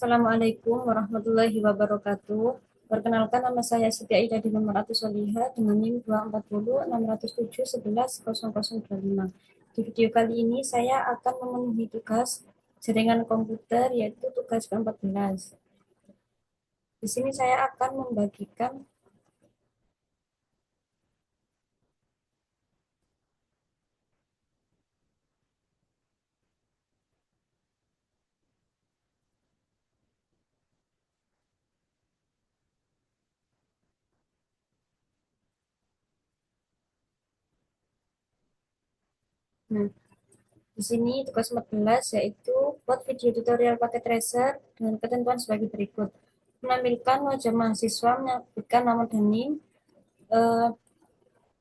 Assalamualaikum warahmatullahi wabarakatuh. Perkenalkan nama saya Siti Aida di nomor Atus Soliha dengan NIM 240 607 11 0025. Di video kali ini saya akan memenuhi tugas jaringan komputer yaitu tugas ke-14. Di sini saya akan membagikan nah, di sini tugas 14 yaitu buat video tutorial pakai tracer dengan ketentuan sebagai berikut. Menampilkan wajah mahasiswa, menyebutkan nama dan NIM, eh,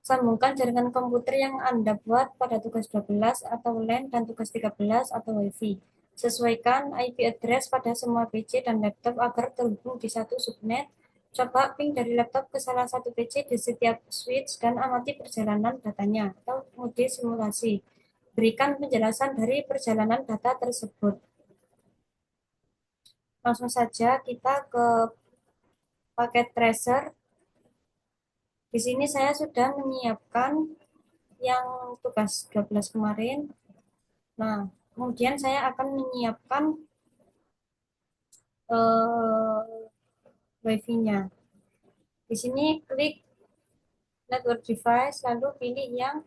sambungkan jaringan komputer yang Anda buat pada tugas 12 atau LAN dan tugas 13 atau WiFi. Sesuaikan IP address pada semua PC dan laptop agar terhubung di satu subnet. Coba ping dari laptop ke salah satu PC di setiap switch dan amati perjalanan datanya atau mode simulasi. Berikan penjelasan dari perjalanan data tersebut. Langsung saja kita ke paket tracer. Di sini saya sudah menyiapkan yang tugas 12 kemarin. Nah, kemudian saya akan menyiapkan WiFi-nya. Di sini klik network device, lalu pilih yang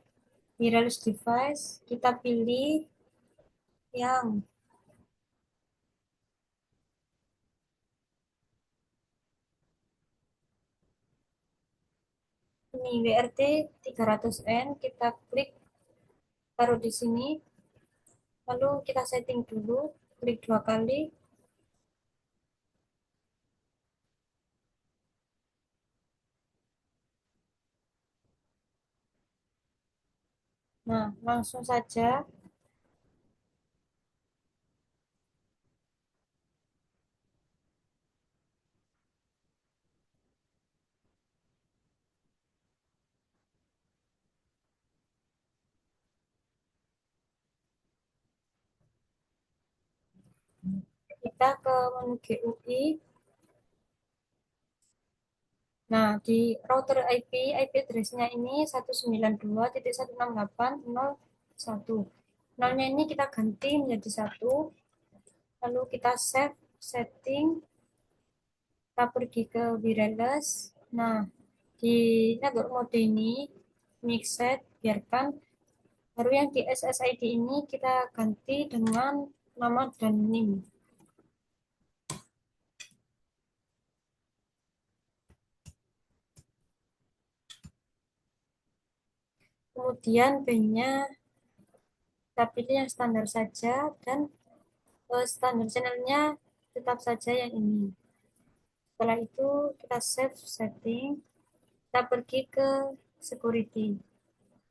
wireless device. Kita pilih yang ini WRT 300N. Kita klik taruh di sini, lalu kita setting dulu, klik dua kali. Nah, langsung saja kita ke menu GUI. Nah, di router IP address-nya ini 192.168.0.1. Nolnya ini kita ganti menjadi 1, lalu kita save setting, kita pergi ke wireless. Nah, di network mode ini, mixed, biarkan. Baru yang di SSID ini kita ganti dengan nama dan NIM. Kemudian B-nya kita pilih yang standar saja dan standar channelnya tetap saja yang ini. Setelah itu kita save setting, kita pergi ke security.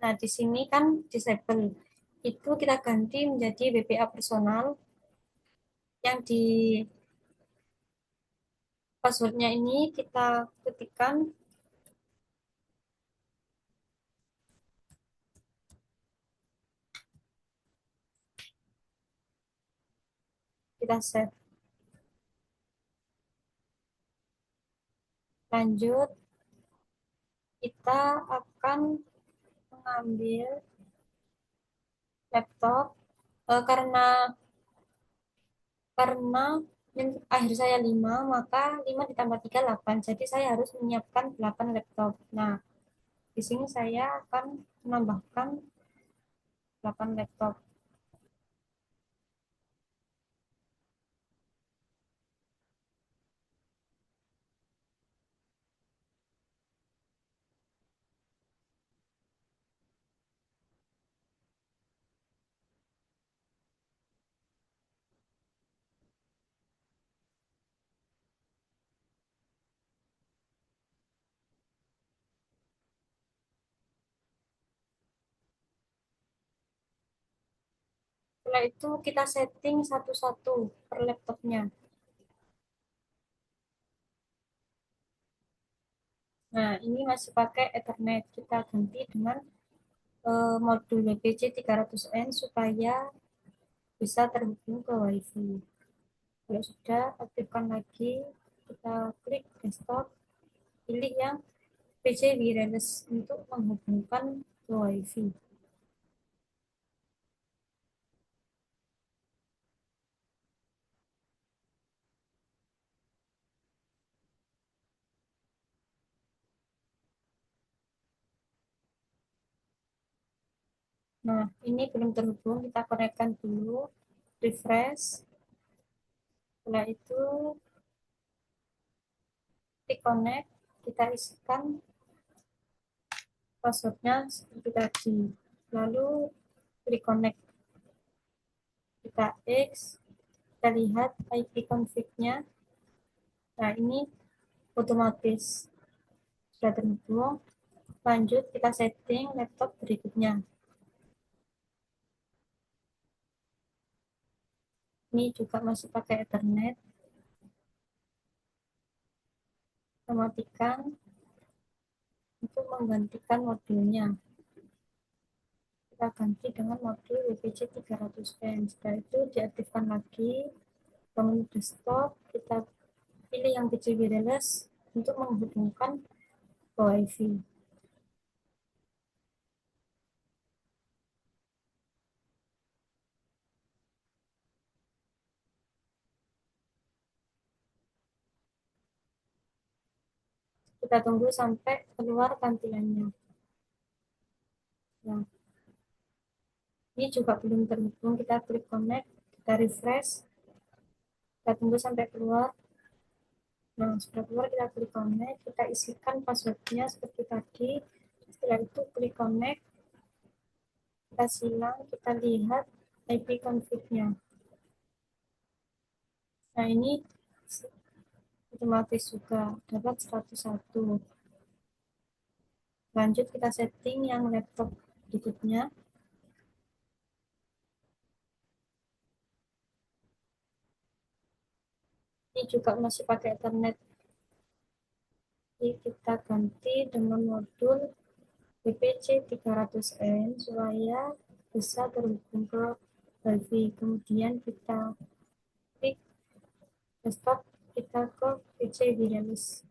Nah, di sini kan disable. Itu kita ganti menjadi WPA personal yang di passwordnya ini kita ketikkan, kita save. Lanjut, kita akan mengambil laptop karena karena akhir saya 5 maka 5 ditambah 3 8. Jadi saya harus menyiapkan 8 laptop. Nah, di sini saya akan menambahkan 8 laptop. Setelah itu kita setting satu-satu per laptopnya. Nah, ini masih pakai Ethernet. Kita ganti dengan modul WPC 300N supaya bisa terhubung ke WiFi. Kalau sudah, aktifkan lagi, kita klik desktop, pilih yang PC wireless untuk menghubungkan ke WiFi. Nah, ini belum terhubung, kita konekkan dulu, refresh. Setelah itu, klik connect, kita isikan passwordnya seperti tadi. Lalu, klik connect, kita X, kita lihat IP config-nya. Nah, ini otomatis sudah terhubung. Lanjut, kita setting laptop berikutnya. Ini juga masih pakai Ethernet. Kita matikan untuk menggantikan modulnya. Kita ganti dengan modul WPC 300N. Setelah itu diaktifkan lagi. Bangun desktop, kita pilih yang PC wireless untuk menghubungkan ke WiFi. Kita tunggu sampai keluar tampilannya. Nah, ini juga belum terhubung. Kita klik connect, kita refresh, kita tunggu sampai keluar. Nah, sudah keluar, kita klik connect, kita isikan passwordnya seperti tadi. Setelah itu klik connect, kita silang, kita lihat IP config-nya. Nah, ini otomatis juga dapat 101. Lanjut kita setting yang laptop berikutnya. Ini juga masih pakai Ethernet. Jadi kita ganti dengan modul WPC 300N supaya bisa terhubung ke WiFi. Kemudian kita klik desktop, kita ke PC wireless.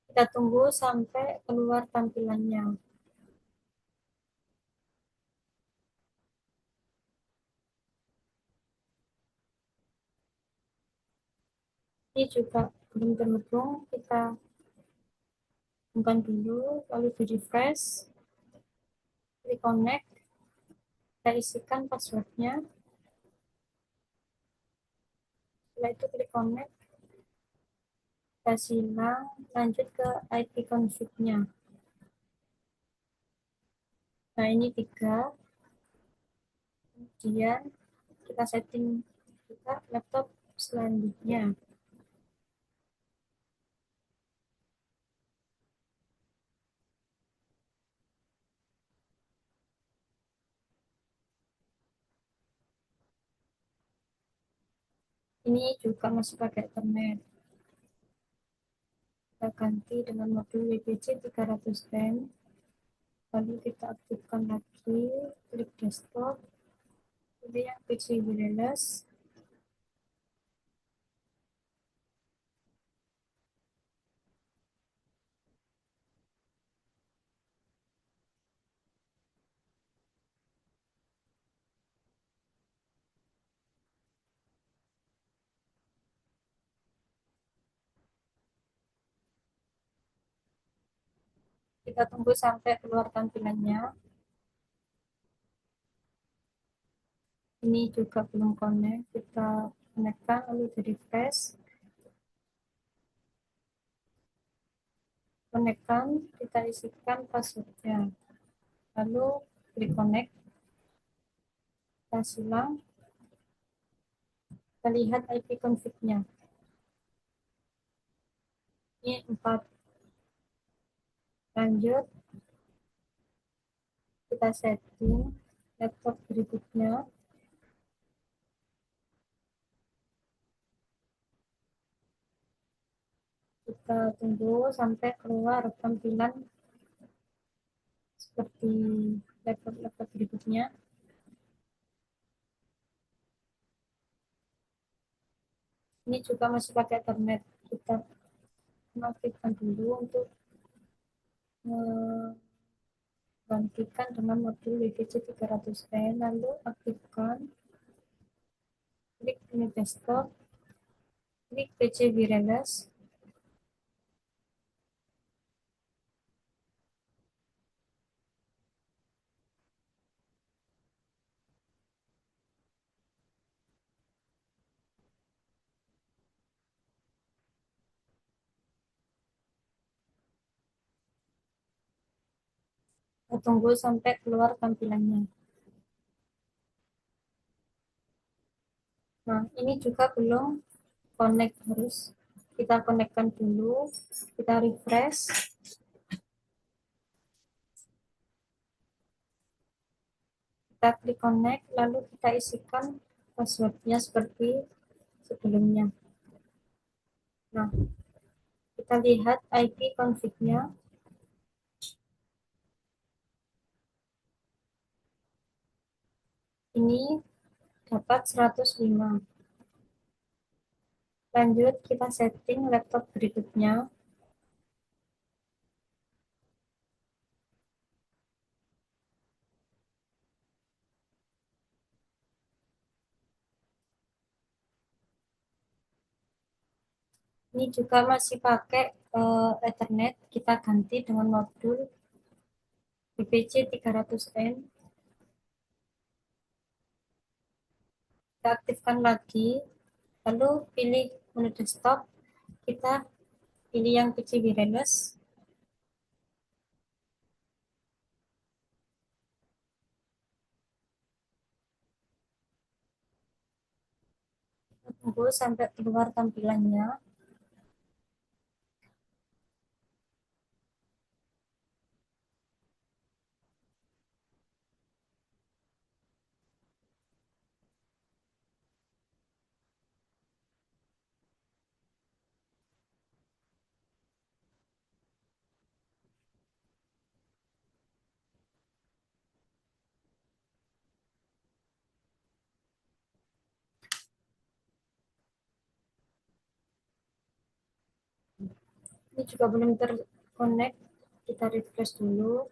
Kita tunggu sampai keluar tampilannya. Ini juga belum terhubung, kita bukan dulu, lalu di refresh, klik connect, kita isikan passwordnya. Setelah itu klik connect, kita silang, lanjut ke IP config-nya. Nah, ini 3. Kemudian kita setting juga laptop selanjutnya. Ini juga masih pakai Ethernet. Kita ganti dengan modul WPC 300M. Lalu kita aktifkan lagi, klik desktop, pilih yang PC wireless. Kita tunggu sampai keluar tampilannya. Ini juga belum connect, kita konekkan lalu di refresh. Konekkan, kita isikan passwordnya. Lalu klik connect, kita silang, kita lihat IP config-nya. Ini 4. Lanjut, kita setting laptop berikutnya. kita tunggu sampai keluar tampilan seperti laptop-laptop berikutnya. Ini juga masih pakai Ethernet. Kita aktifkan dulu untuk gantikan dengan modul WPC 300N, lalu aktifkan, klik ini desktop, klik PC wireless, kita tunggu sampai keluar tampilannya. Nah, ini juga belum connect, harus kita konekkan dulu, kita refresh, kita klik connect, lalu kita isikan passwordnya seperti sebelumnya. Nah, kita lihat IP config-nya. Ini dapat 105. Lanjut, kita setting laptop berikutnya. Ini juga masih pakai Ethernet. Kita ganti dengan modul VPC 300N. Kita aktifkan lagi. Lalu pilih menu desktop. Kita pilih yang PC wireless. Tunggu sampai keluar tampilannya. Ini juga belum terconnect. Kita refresh dulu.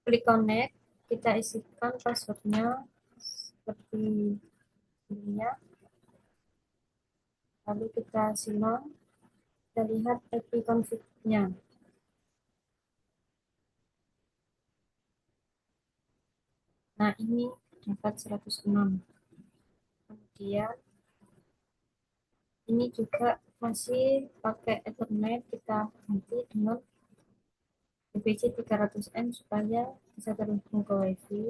Klik connect. Kita isikan passwordnya seperti ini. Lalu kita silang. Kita lihat IP config-nya. Nah, ini dapat 106. Kemudian ini juga masih pakai Ethernet, kita ganti dengan VPC 300N supaya bisa terhubung ke WiFi.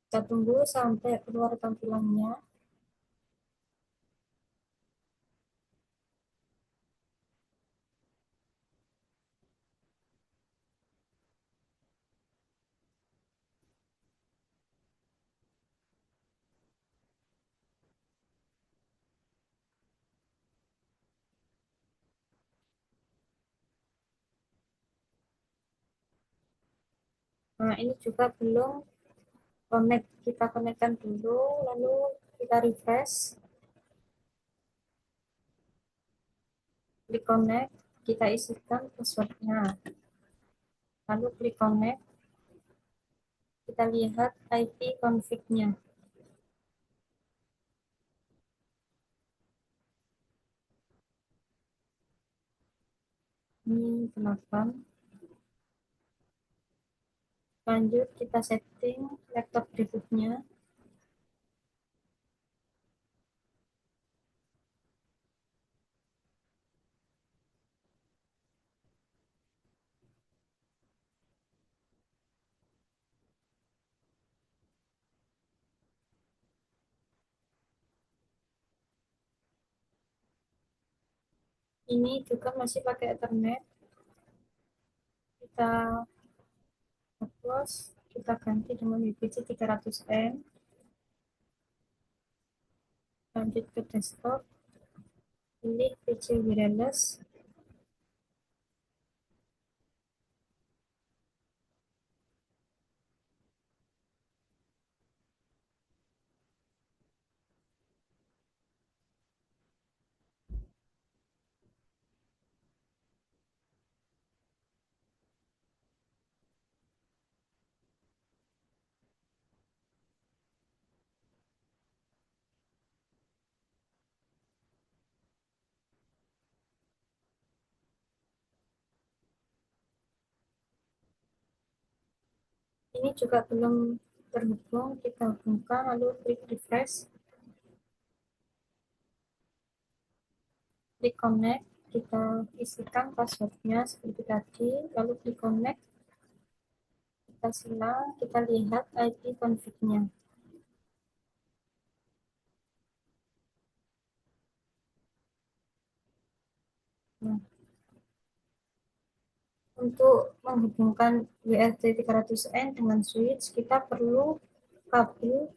Kita tunggu sampai keluar tampilannya. Nah, ini juga belum connect. Kita konekkan dulu, lalu kita refresh, klik connect, kita isikan passwordnya, lalu klik connect, kita lihat IP config-nya. Ini 8. Lanjut, kita setting laptop berikutnya. Ini juga masih pakai Ethernet. Kita hapus, kita ganti dengan WPC 300N. Lanjut ke desktop, pilih PC wireless. Ini juga belum terhubung, kita hubungkan lalu klik refresh, klik connect, kita isikan passwordnya seperti tadi, lalu klik connect, kita silang, kita lihat IP config-nya. Nah, untuk menghubungkan WRT 300N dengan switch, kita perlu kabel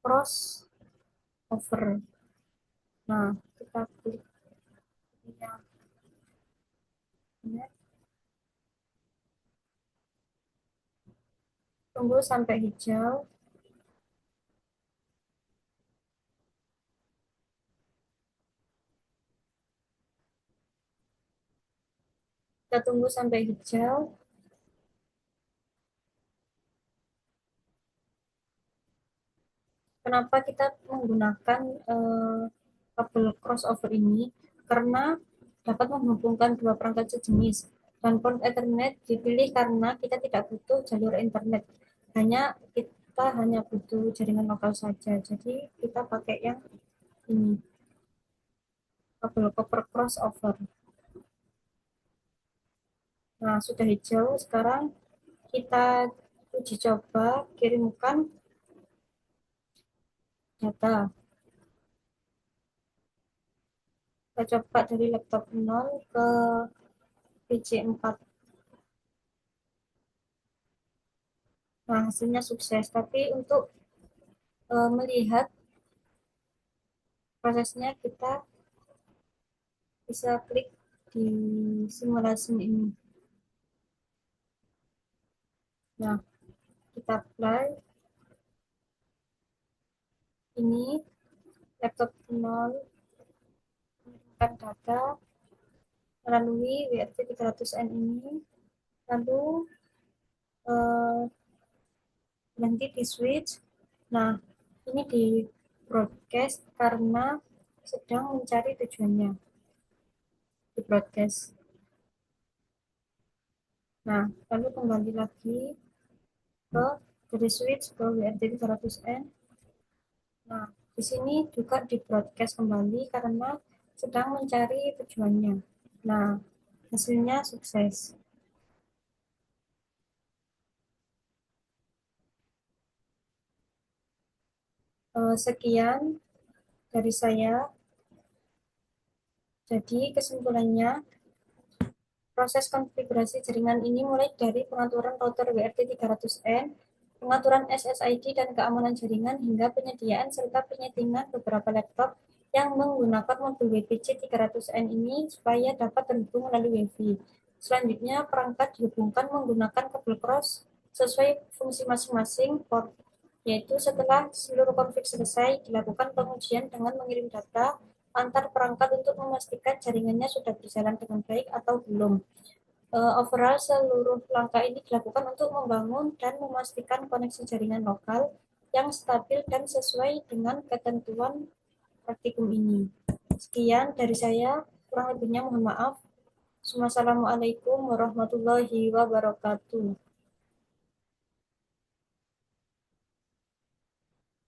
crossover. Nah, kita klik yang ini, tunggu sampai hijau. Kita tunggu sampai hijau. Kenapa kita menggunakan kabel crossover ini? Karena dapat menghubungkan dua perangkat sejenis. Dan port Ethernet dipilih karena kita tidak butuh jalur internet. Kita hanya butuh jaringan lokal saja. Jadi kita pakai yang ini, kabel copper crossover. Nah, sudah hijau. Sekarang kita uji coba kirimkan data. Kita coba dari laptop 0 ke PC 4. Nah, hasilnya sukses. Tapi untuk melihat prosesnya, kita bisa klik di simulasi ini. Nah, kita apply. Ini laptop 0 mengirimkan data melalui WRT 300N ini. Lalu nanti di switch. Nah, ini di broadcast karena sedang mencari tujuannya. Di broadcast. Nah, lalu kembali lagi ke dari switch ke WRT 300N. Nah, di sini juga di broadcast kembali karena sedang mencari tujuannya. Nah, hasilnya sukses. Sekian dari saya. Jadi kesimpulannya, proses konfigurasi jaringan ini mulai dari pengaturan router WRT 300N, pengaturan SSID dan keamanan jaringan, hingga penyediaan serta penyetingan beberapa laptop yang menggunakan modul WPC 300N ini supaya dapat terhubung melalui Wi-Fi. Selanjutnya, perangkat dihubungkan menggunakan kabel cross sesuai fungsi masing-masing port, yaitu setelah seluruh konfig selesai, dilakukan pengujian dengan mengirim data antar perangkat untuk memastikan jaringannya sudah berjalan dengan baik atau belum. Overall, seluruh langkah ini dilakukan untuk membangun dan memastikan koneksi jaringan lokal yang stabil dan sesuai dengan ketentuan praktikum ini. Sekian dari saya, kurang lebihnya mohon maaf. Wassalamualaikum warahmatullahi wabarakatuh.